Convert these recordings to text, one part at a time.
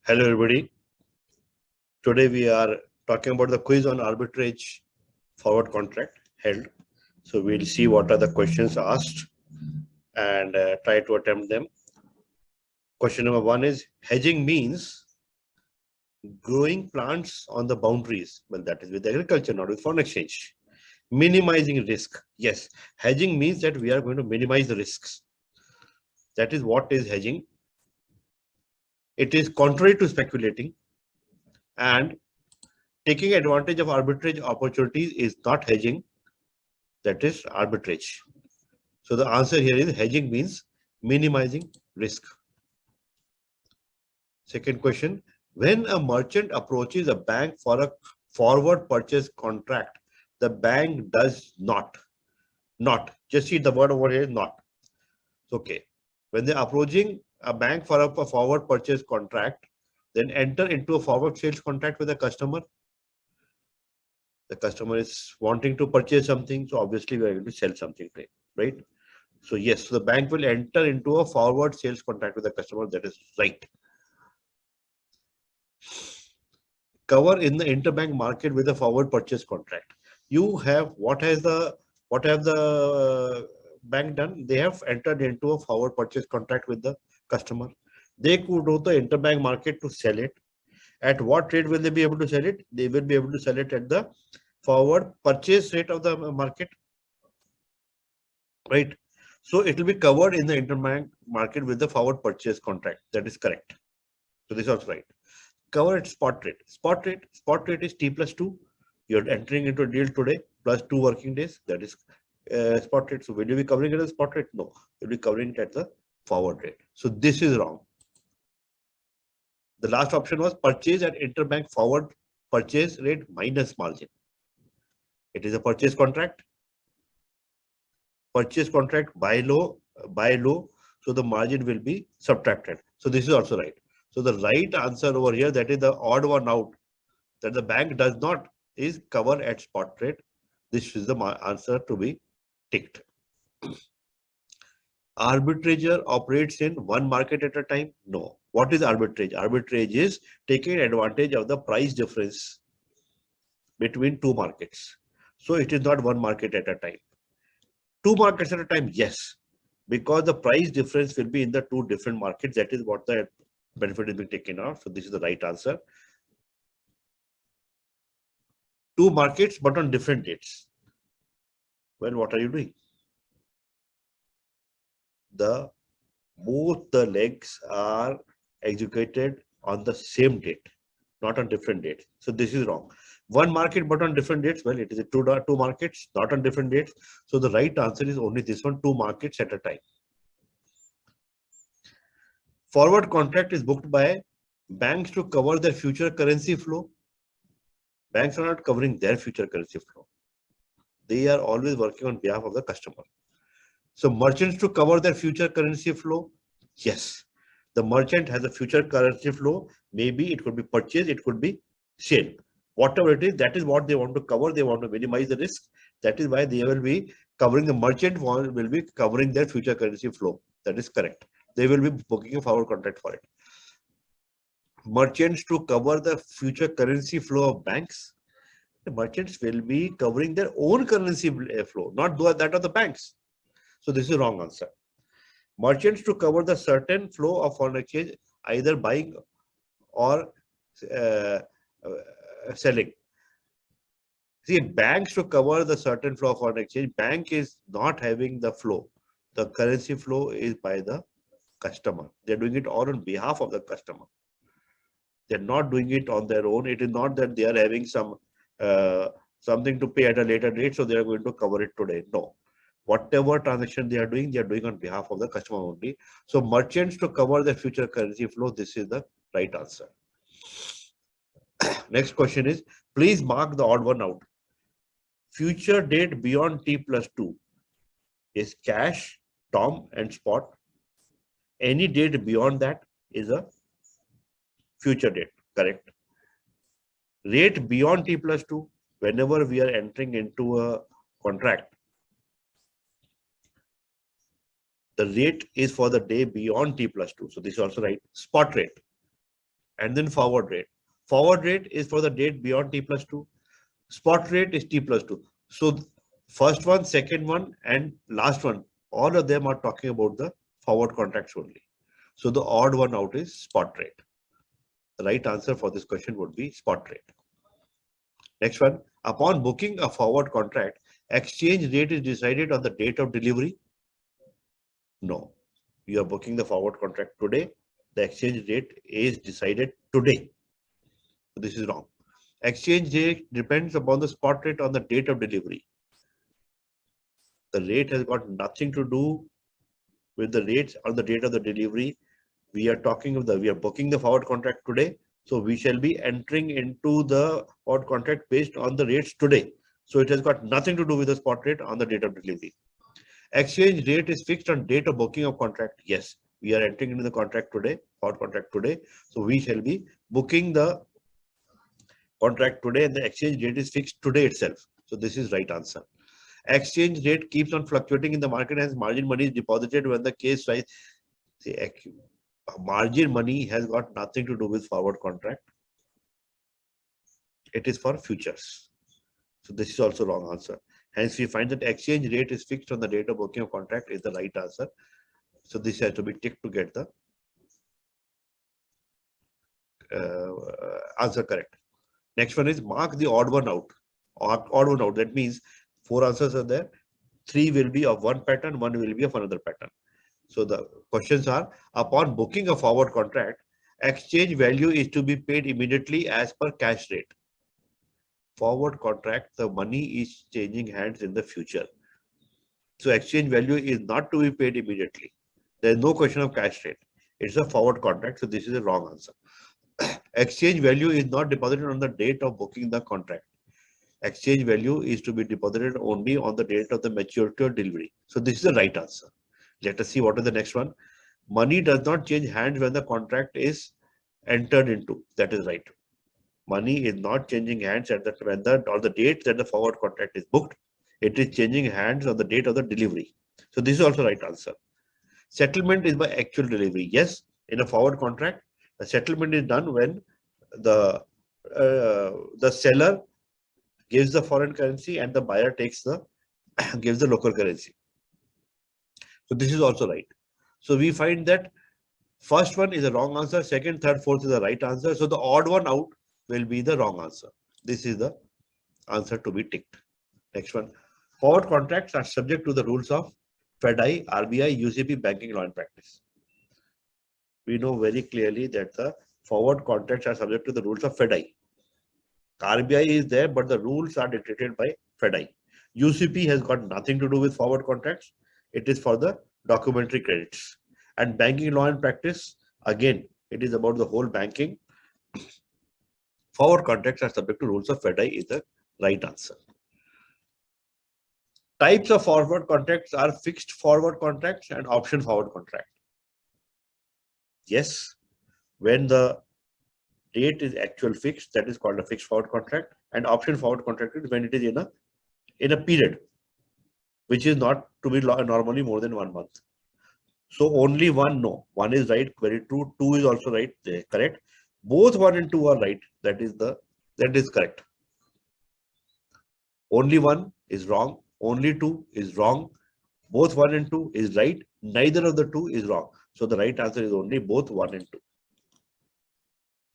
Hello everybody. Today we are talking about the quiz on arbitrage forward contract held. So we'll see what are the questions asked and try to attempt them. Question number 1 is hedging means growing plants on the boundaries. Well, that is with agriculture, not with foreign exchange. Minimizing risk. Yes, hedging means that we are going to minimize the risks. That is what is hedging. It is contrary to speculating, and taking advantage of arbitrage opportunities is not hedging, that is arbitrage. So the answer here is hedging means minimizing risk. Second question, when a merchant approaches a bank for a forward purchase contract, the bank does not, just see the word over here, not. Okay, when they're approaching a bank for a forward purchase contract, then enter into a forward sales contract with the customer. The customer is wanting to purchase something, so obviously we are going to sell something to him, right? So yes, so the bank will enter into a forward sales contract with the customer. That is right. Cover in the interbank market with a forward purchase contract. You have what have the bank done? They have entered into a forward purchase contract with the customer. They could go to the interbank market to sell it. At what rate will they be able to sell it? They will be able to sell it at the forward purchase rate of the market, right? So it will be covered in the interbank market with the forward purchase contract. That is correct. So this is also right. Cover at spot rate. Spot rate is T+2. You're entering into a deal today plus 2 working days. That is spot rate. So will you be covering it at the spot rate? No, you'll be covering it at the forward rate. So this is wrong. The last option was purchase at interbank forward purchase rate minus margin. It is a purchase contract. Purchase contract buy low, so the margin will be subtracted. So this is also right. So the right answer over here, that is the odd one out, that the bank does not, is cover at spot rate. This is the answer to be ticked. Arbitrager operates in one market at a time? No. What is arbitrage? Arbitrage is taking advantage of the price difference between two markets. So it is not one market at a time. Two markets at a time, yes, because the price difference will be in the two different markets. That is what the benefit is being taken out. So this is the right answer. Two markets, but on different dates. Well, what are you doing? Both the legs are executed on the same date, not on different dates. So this is wrong. One market, but on different dates. Well, it is two markets, not on different dates. So the right answer is only this one, two markets at a time. Forward contract is booked by banks to cover their future currency flow. Banks are not covering their future currency flow. They are always working on behalf of the customer. So merchants to cover their future currency flow. Yes, the merchant has a future currency flow. Maybe it could be purchase, it could be sale. Whatever it is, that is what they want to cover. They want to minimize the risk. That is why they will be covering, the merchant will be covering their future currency flow. That is correct. They will be booking a forward contract for it. Merchants to cover the future currency flow of banks. The merchants will be covering their own currency flow, not that of the banks. So this is wrong answer. Merchants to cover the certain flow of foreign exchange, either buying or selling. See, banks to cover the certain flow of foreign exchange, bank is not having the flow. The currency flow is by the customer. They're doing it all on behalf of the customer. They're not doing it on their own. It is not that they are having some something to pay at a later date, so they are going to cover it today. No. Whatever transaction they are doing on behalf of the customer only. So merchants to cover the future currency flow, this is the right answer. Next question is, please mark the odd one out. Future date beyond T+2 is cash, term, and spot. Any date beyond that is a future date, correct? Rate beyond T+2, whenever we are entering into a contract, the rate is for the day beyond T+2. So this is also right. Spot rate. and then forward rate. Forward rate is for the date beyond T+2. Spot rate is T+2. So first one, second one, and last one, all of them are talking about the forward contracts only. So the odd one out is spot rate. The right answer for this question would be spot rate. Next one, upon booking a forward contract, exchange rate is decided on the date of delivery. No, you are booking the forward contract today. The exchange rate is decided today. So this is wrong. Exchange rate depends upon the spot rate on the date of delivery. The rate has got nothing to do with the rates on the date of the delivery. We are booking the forward contract today. So we shall be entering into the forward contract based on the rates today. So it has got nothing to do with the spot rate on the date of delivery. Exchange rate is fixed on date of booking of contract. Yes, we are entering into the contract today, forward contract today. So we shall be booking the contract today and the exchange rate is fixed today itself. So this is right answer. Exchange rate keeps on fluctuating in the market as margin money is deposited when the case rise. Margin money has got nothing to do with forward contract. It is for futures. So this is also wrong answer. Hence, we find that exchange rate is fixed on the date of booking of contract is the right answer. So this has to be ticked to get the answer correct. Next one is mark the odd one out. Odd one out. That means 4 answers are there. 3 will be of one pattern, 1 will be of another pattern. So the questions are, upon booking a forward contract, exchange value is to be paid immediately as per cash rate. Forward contract, the money is changing hands in the future. So exchange value is not to be paid immediately. There is no question of cash rate. It's a forward contract. So this is a wrong answer. Exchange value is not deposited on the date of booking the contract. Exchange value is to be deposited only on the date of the maturity or delivery. So this is the right answer. Let us see what is the next one. Money does not change hands when the contract is entered into. That is right. Money is not changing hands at the date that the forward contract is booked. It is changing hands on the date of the delivery. So this is also right answer. Settlement is by actual delivery. Yes, in a forward contract, the settlement is done when the seller gives the foreign currency and the buyer takes the gives the local currency. So this is also right. So we find that first one is a wrong answer, second, third, fourth is the right answer. So the odd one out will be the wrong answer. This is the answer to be ticked. Next one. Forward contracts are subject to the rules of FEDI, RBI, UCP, banking law and practice. We know very clearly that the forward contracts are subject to the rules of FEDI. RBI is there, but the rules are dictated by FEDI. UCP has got nothing to do with forward contracts. It is for the documentary credits. And banking law and practice, again, it is about the whole banking. Forward contracts are subject to rules of FEDI is the right answer. Types of forward contracts are fixed forward contracts and option forward contract. Yes, when the date is actual fixed, that is called a fixed forward contract, and option forward contract is when it is in a period which is not to be normally more than 1 month. So only one, no. One is right, very true. 2 is also right, correct. Both 1 and 2 are right. That is correct. Only 1 is wrong. Only 2 is wrong. Both 1 and 2 is right. Neither of the 2 is wrong. So the right answer is only both 1 and 2.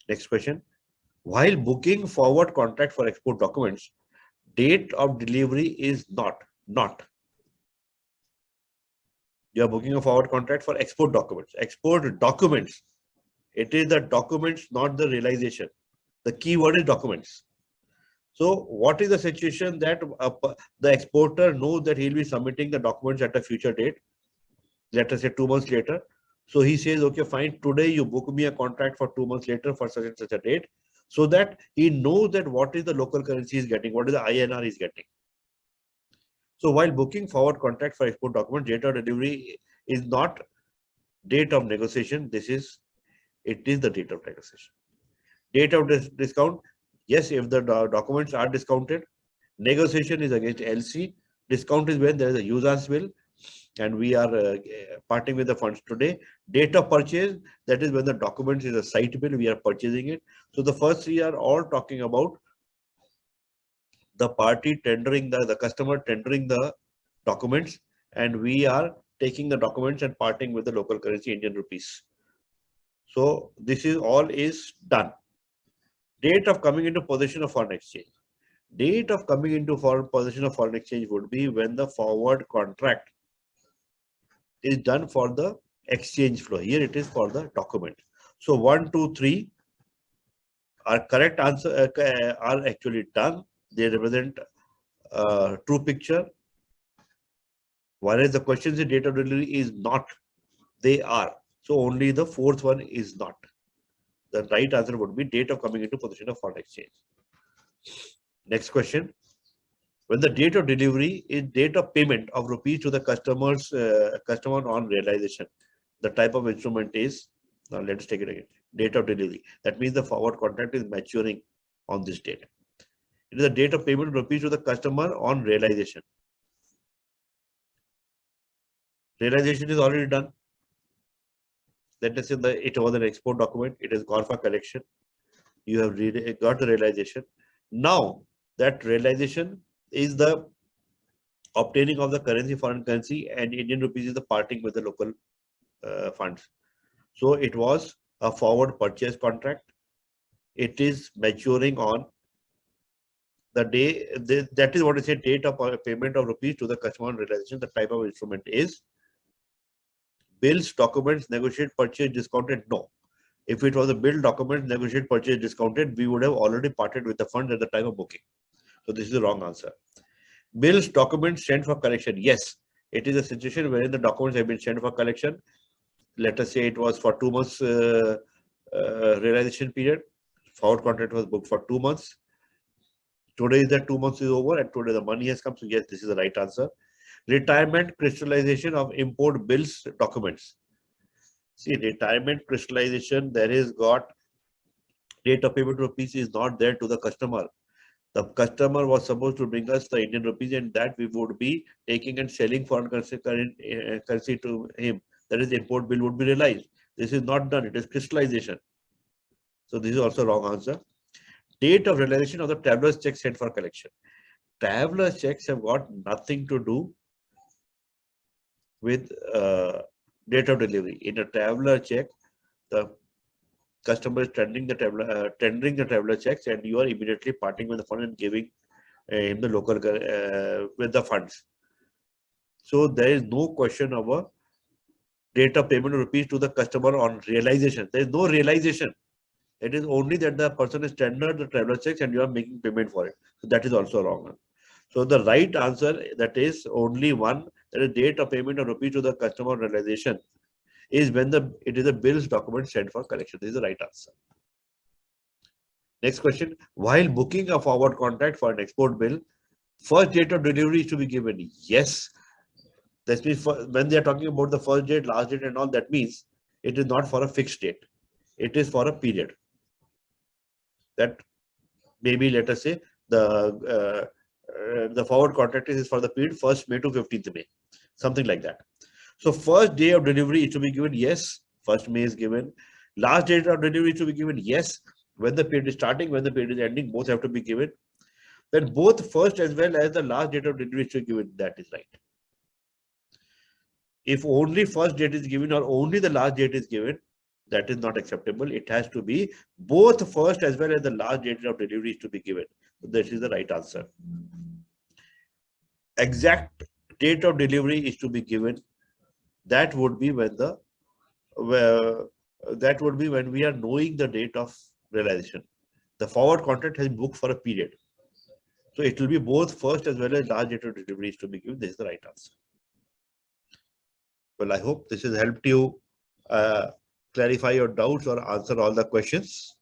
Next question. While booking forward contract for export documents, date of delivery is not. You are booking a forward contract for export documents. Export documents. It is the documents, not the realization. The key word is documents. So what is the situation that the exporter knows that he'll be submitting the documents at a future date, let us say 2 months later. So he says, okay, fine, today you book me a contract for 2 months later for such and such a date, so that he knows that what is the local currency he's getting, what is the INR he's getting. So while booking forward contract for export document, date of delivery is not date of negotiation. It is the date of negotiation. Date of discount. Yes, if the documents are discounted, negotiation is against LC. Discount is when there is a use as will, and we are parting with the funds today. Date of purchase, that is when the document is a site bill, we are purchasing it. So the first three are all talking about the party tendering, the customer tendering the documents, and we are taking the documents and parting with the local currency Indian rupees. So this is all is done. Date of coming into possession of foreign exchange. Date of coming into possession of foreign exchange would be when the forward contract is done for the exchange flow. Here it is for the document. So 1, 2, 3 are correct answer are actually done. They represent true picture. Whereas the question is date of delivery is not. They are. So only the fourth one is not. The right answer would be date of coming into possession of foreign exchange. Next question. When the date of delivery is date of payment of rupees to the customer on realization. The type of instrument is, now let's take it again, date of delivery. That means the forward contract is maturing on this date. It is the date of payment of rupees to the customer on realization. Realization is already done. Let us say it was an export document, it has gone for collection. You have got the realization. Now that realization is the obtaining of the currency, foreign currency, and Indian rupees is the parting with the local funds. So it was a forward purchase contract. It is maturing on the day, that is what I say, date of payment of rupees to the customer on realization. The type of instrument is bills, documents, negotiate, purchase, discounted. No. If it was a bill, document, negotiate, purchase, discounted, we would have already parted with the funds at the time of booking. So this is the wrong answer. Bills, documents sent for collection. Yes, it is a situation wherein the documents have been sent for collection. Let us say it was for 2 months realization period. Forward contract was booked for 2 months. Today that 2 months is over and today the money has come. So yes, this is the right answer. Retirement crystallization of import bills documents. See, retirement crystallization, there is got date of payment rupees is not there to the customer. The customer was supposed to bring us the Indian rupees, and that we would be taking and selling foreign currency to him. That is, the import bill would be realized. This is not done. It is crystallization. So this is also wrong answer. Date of realization of the traveler's check sent for collection. Traveler's checks have got nothing to do with date of delivery. In a traveler check, the customer is tendering the traveler checks, and you are immediately parting with the fund and giving him the local with the funds. So there is no question of a date of payment of rupees to the customer on realization. There is no realization. It is only that the person is tendered the traveler checks and you are making payment for it. So that is also wrong. So the right answer, that is only one, that is date of payment of rupees to the customer on realization, is when it is a bills document sent for collection. This is the right answer. Next question. While booking a forward contract for an export bill, first date of delivery is to be given. Yes. That means when they are talking about the first date, last date and all, that means it is not for a fixed date. It is for a period. That maybe, let us say, the forward contract is for the period 1st May to 15th May. Something like that. So first day of delivery is to be given. Yes. 1st May is given. Last date of delivery is to be given. Yes. When the period is starting, when the period is ending, both have to be given. Then both first as well as the last date of delivery is to be given. That is right. If only first date is given or only the last date is given, that is not acceptable. It has to be both first as well as the last date of delivery is to be given. So this is the right answer. Exact date of delivery is to be given. That would be when we are knowing the date of realization. The forward contract has been booked for a period. So it will be both first as well as last date of delivery is to be given. This is the right answer. Well, I hope this has helped you clarify your doubts or answer all the questions.